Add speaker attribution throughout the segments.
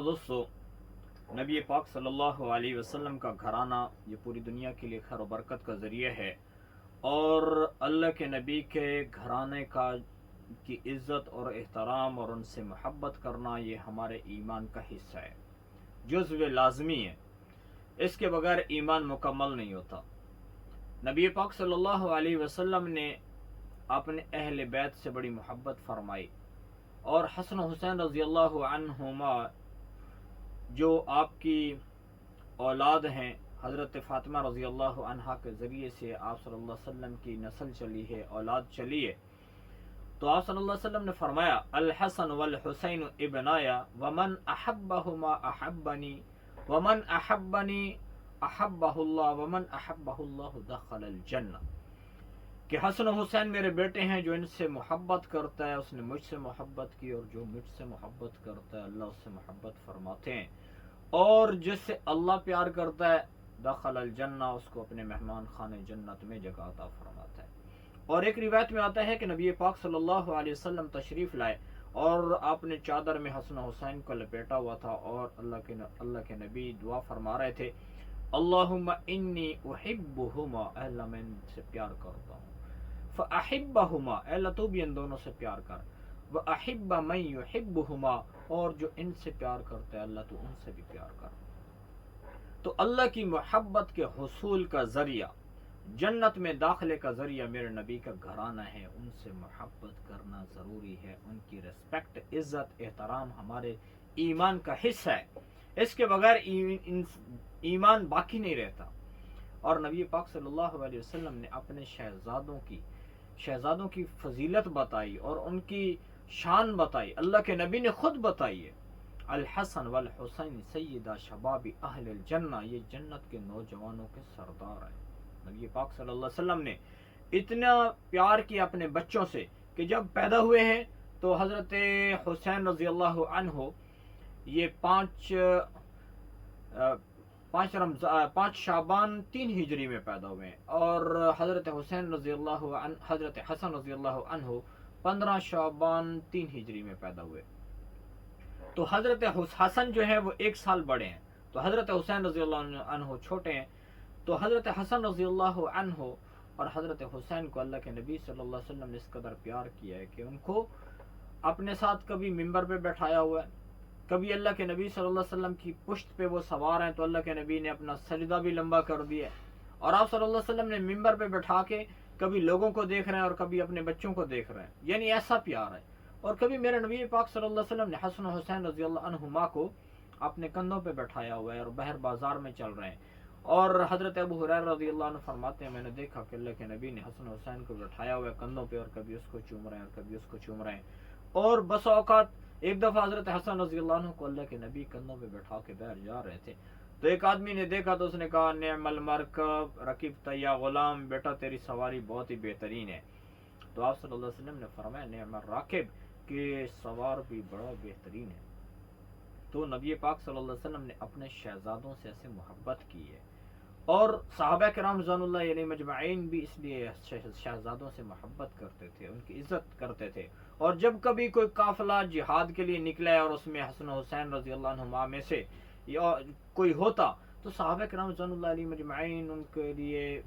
Speaker 1: دوستو، نبی پاک صلی اللہ علیہ وسلم کا گھرانہ یہ پوری دنیا کے لیے خیر و برکت کا ذریعہ ہے، اور اللہ کے نبی کے گھرانے کی عزت اور احترام اور ان سے محبت کرنا یہ ہمارے ایمان کا حصہ ہے، جزو لازمی ہے۔ اس کے بغیر ایمان مکمل نہیں ہوتا۔ نبی پاک صلی اللہ علیہ وسلم نے اپنے اہل بیت سے بڑی محبت فرمائی، اور حسن و حسین رضی اللہ عنہما جو آپ کی اولاد ہیں، حضرت فاطمہ رضی اللہ عنہا کے ذریعے سے آپ صلی اللہ علیہ وسلم کی نسل چلی ہے، اولاد چلی ہے۔ تو آپ صلی اللہ علیہ وسلم نے فرمایا، الحسن والحسین ابنایا ومن احبہما احبنی ومن احبنی احبہ اللہ ومن احبہ اللہ دخل الجنہ، کہ حسن و حسین میرے بیٹے ہیں، جو ان سے محبت کرتا ہے اس نے مجھ سے محبت کی، اور جو مجھ سے محبت کرتا ہے اللہ اس سے محبت فرماتے ہیں، اور جس سے اللہ پیار کرتا ہے دخل الجنہ، اس کو اپنے مہمان خانے جنت میں جگہ عطا فرماتا ہے۔ اور ایک روایت میں آتا ہے کہ نبی پاک صلی اللہ علیہ وسلم تشریف لائے اور آپ نے چادر میں حسن و حسین کو لپیٹا ہوا تھا، اور اللہ کے نبی دعا فرما رہے تھے، اللہم انی احبہما، اے اللہ میں ان سے پیار کرتا ہوں، فاحبہما، اے اللہ تو بھی ان دونوں سے پیار کر، واحب من یحبہما، اور جو ان سے پیار کرتا ہے اللہ تو ان سے بھی پیار کر۔ تو اللہ کی محبت کے حصول کا ذریعہ، جنت میں داخلے کا ذریعہ میرے نبی کا گھرانہ ہے، ان سے محبت کرنا ضروری ہے، ان کی ریسپیکٹ، عزت، احترام ہمارے ایمان کا حصہ ہے، اس کے بغیر ایمان باقی نہیں رہتا۔ اور نبی پاک صلی اللہ علیہ وسلم نے اپنے شہزادوں کی فضیلت بتائی اور ان کی شان بتائی، اللہ کے نبی نے خود بتائی ہے، الحسن والحسین سیدہ شباب اہل الجنہ، یہ جنت کے نوجوانوں کے سردار ہیں۔ نبی پاک صلی اللہ علیہ وسلم نے اتنا پیار کیا اپنے بچوں سے کہ جب پیدا ہوئے ہیں تو حضرت حسین رضی اللہ عنہ یہ 5 شعبان 3 ہجری میں پیدا ہوئے ہیں، اور حضرت حسن رضی اللہ عنہ 15 شعبان 3 ہجری میں پیدا ہوئے۔ تو حضرت حسن جو ہے وہ 1 سال بڑے ہیں، تو حضرت حسین رضی اللہ عنہ چھوٹے ہیں۔ تو حضرت حسن رضی اللہ عنہ اور حضرت حسین کو اللہ کے نبی صلی اللہ علیہ وسلم نے اس قدر پیار کیا ہے کہ ان کو اپنے ساتھ کبھی ممبر پہ بیٹھایا ہوا ہے، کبھی اللہ کے نبی صلی اللہ علیہ وسلم کی پشت پہ وہ سوار ہیں تو اللہ کے نبی نے اپنا سجدہ بھی لمبا کر دیا، اور آپ صلی اللہ علیہ وسلم نے ممبر پہ بٹھا کے کبھی لوگوں کو دیکھ رہے ہیں اور کبھی اپنے بچوں کو دیکھ رہے ہیں، یعنی ایسا پیار ہے۔ اور کبھی میرے نبی پاک صلی اللہ علیہ وسلم نے حسن و حسین رضی اللہ عنہما کو اپنے کندھوں پہ بٹھایا ہوا ہے اور باہر بازار میں چل رہے ہیں، اور حضرت ابو ہریرہ رضی اللہ عنہ فرماتے ہیں، میں نے دیکھا کہ اللہ کے نبی نے حسن و حسین کو بٹھایا ہوا ہے کندھوں پہ، اور کبھی اس کو چوم رہے ہیں اور کبھی اس کو چوم رہے ہیں، اور بس اوقات ایک دفعہ حضرت حسن رضی اللہ عنہ کو اللہ کے نبی کندھوں پہ بٹھا کے باہر جا رہے تھے، تو ایک آدمی نے دیکھا تو اس نے کہا، نعم المرکب رکبت یا غلام، بیٹا تیری سواری بہت ہی بہترین ہے۔ تو آپ صلی اللہ علیہ وسلم نے فرمایا، نعم الراکب، کہ سوار بھی بڑا بہترین ہے۔ تو نبی پاک صلی اللہ علیہ وسلم نے اپنے شہزادوں سے ایسے محبت کی ہے، اور صحابہ کرام رضوان اللہ علیہ مجمعین بھی اس لیے شہزادوں سے محبت کرتے تھے، ان کی عزت کرتے تھے، اور جب کبھی کوئی قافلہ جہاد کے لیے نکلا ہے اور اس میں حسن و حسین رضی اللہ عنہما میں سے کوئی ہوتا تو صحابہ کرام رضوان اللہ علیہ مجمعین ان کے لیے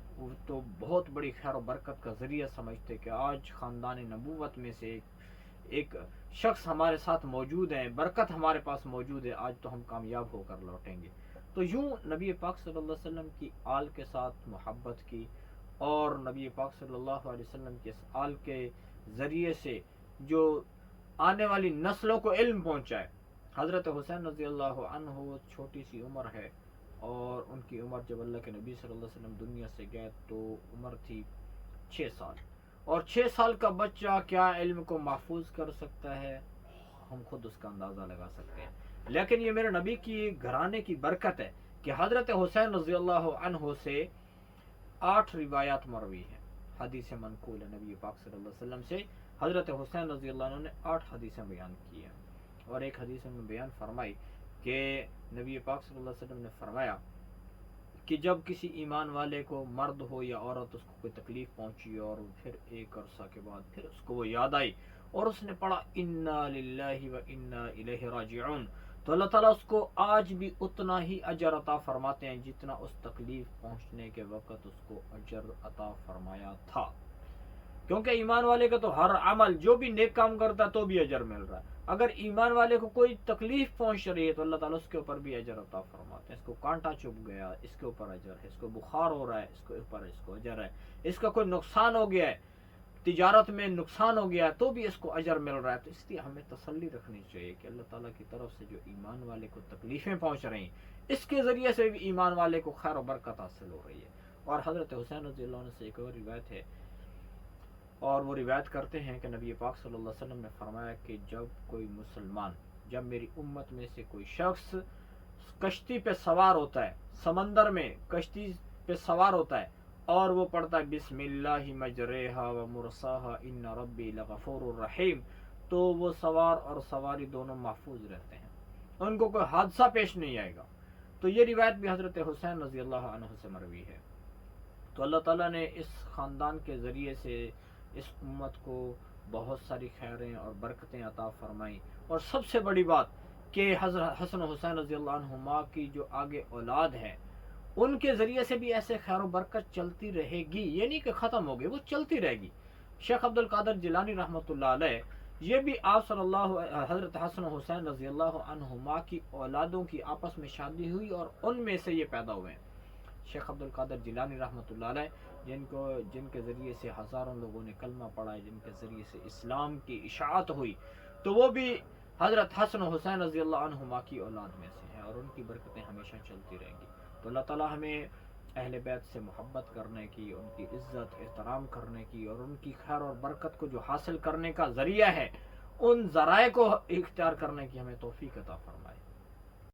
Speaker 1: تو بہت بڑی خیر و برکت کا ذریعہ سمجھتے کہ آج خاندان نبوت میں سے ایک شخص ہمارے ساتھ موجود ہے، برکت ہمارے پاس موجود ہے، آج تو ہم کامیاب ہو کر لوٹیں گے۔ تو یوں نبی پاک صلی اللہ علیہ وسلم کی آل کے ساتھ محبت کی، اور نبی پاک صلی اللہ علیہ وسلم کے اس آل کے ذریعے سے جو آنے والی نسلوں کو علم پہنچائے۔ حضرت حسین رضی اللہ عنہ چھوٹی سی عمر ہے، اور ان کی عمر جب اللہ کے نبی صلی اللہ علیہ وسلم دنیا سے گئے تو عمر تھی 6 سال، اور 6 سال کا بچہ کیا علم کو محفوظ کر سکتا ہے، ہم خود اس کا اندازہ لگا سکتے ہیں۔ لیکن یہ میرے نبی کی گھرانے کی برکت ہے کہ حضرت حسین رضی اللہ عنہ سے 8 روایات مروی ہیں، حدیث منقول ہے، نبی پاک صلی اللہ علیہ وسلم سے حضرت حسین رضی اللہ عنہ نے 8 حدیثیں بیان کی ہیں، اور ایک حدیث میں بیان فرمائی کہ نبی پاک صلی اللہ علیہ وسلم نے فرمایا کہ جب کسی ایمان والے کو، مرد ہو یا عورت، اس کو کوئی تکلیف پہنچی اور پھر ایک عرصہ کے بعد پھر اس کو وہ یاد آئی اور اس نے پڑھا انا للہ و انا الیہ راجعون، تو اللہ تعالیٰ اس کو آج بھی اتنا ہی اجر عطا فرماتے ہیں جتنا اس تکلیف پہنچنے کے وقت اس کو اجر عطا فرمایا تھا، کیونکہ ایمان والے کا تو ہر عمل جو بھی نیک کام کرتا ہے تو بھی اجر مل رہا ہے. اگر ایمان والے کو کوئی تکلیف پہنچ رہی ہے تو اللہ تعالیٰ اس کے اوپر بھی اجر عطا فرماتے ہیں. اس کو کانٹا چبھ گیا، اس کے اوپر اجر ہے. اس کو بخار ہو رہا ہے، اس کے اوپر اس کو اجر ہے. اس کا کوئی نقصان ہو گیا ہے، تجارت میں نقصان ہو گیا ہے، تو بھی اس کو اجر مل رہا ہے. تو اس لیے ہمیں تسلی رکھنی چاہیے کہ اللہ تعالیٰ کی طرف سے جو ایمان والے کو تکلیفیں پہنچ رہی ہیں، اس کے ذریعے سے بھی ایمان والے کو خیر و برکت حاصل ہو رہی ہے. اور حضرت حسین رضی اللہ عنہ سے ایک اور روایت ہے، اور وہ روایت کرتے ہیں کہ نبی پاک صلی اللہ علیہ وسلم نے فرمایا کہ جب کوئی مسلمان، جب میری امت میں سے کوئی شخص کشتی پہ سوار ہوتا ہے، سمندر میں کشتی پہ سوار ہوتا ہے، اور وہ پڑھتا ہے بسم اللہ مجریہا و مرساہا ان ربی لغفور الرحیم، تو وہ سوار اور سواری دونوں محفوظ رہتے ہیں، ان کو کوئی حادثہ پیش نہیں آئے گا. تو یہ روایت بھی حضرت حسین رضی اللہ عنہ سے مروی ہے. تو اللہ تعالیٰ نے اس خاندان کے ذریعے سے اس امت کو بہت ساری خیریں اور برکتیں عطا فرمائیں. اور سب سے بڑی بات کہ حضرت حسن و حسین رضی اللہ عنہما کی جو آگے اولاد ہے، ان کے ذریعے سے بھی ایسے خیر و برکت چلتی رہے گی، یہ نہیں کہ ختم ہو گئی، وہ چلتی رہے گی. شیخ عبد القادر جیلانی رحمۃ اللہ علیہ، یہ بھی آپ صلی اللہ حضرت حسن و حسین رضی اللہ عنہما کی اولادوں کی آپس میں شادی ہوئی اور ان میں سے یہ پیدا ہوئے ہیں. شیخ عبد القادر جیلانی رحمۃ اللہ علیہ، جن کے ذریعے سے ہزاروں لوگوں نے کلمہ پڑھا ہے، جن کے ذریعے سے اسلام کی اشاعت ہوئی، تو وہ بھی حضرت حسن و حسین رضی اللہ عنہما کی اولاد میں سے ہیں، اور ان کی برکتیں ہمیشہ چلتی رہیں گی. تو اللہ تعالیٰ ہمیں اہل بیت سے محبت کرنے کی، ان کی عزت احترام کرنے کی، اور ان کی خیر اور برکت کو جو حاصل کرنے کا ذریعہ ہے، ان ذرائع کو اختیار کرنے کی ہمیں توفیق عطا فرمائے.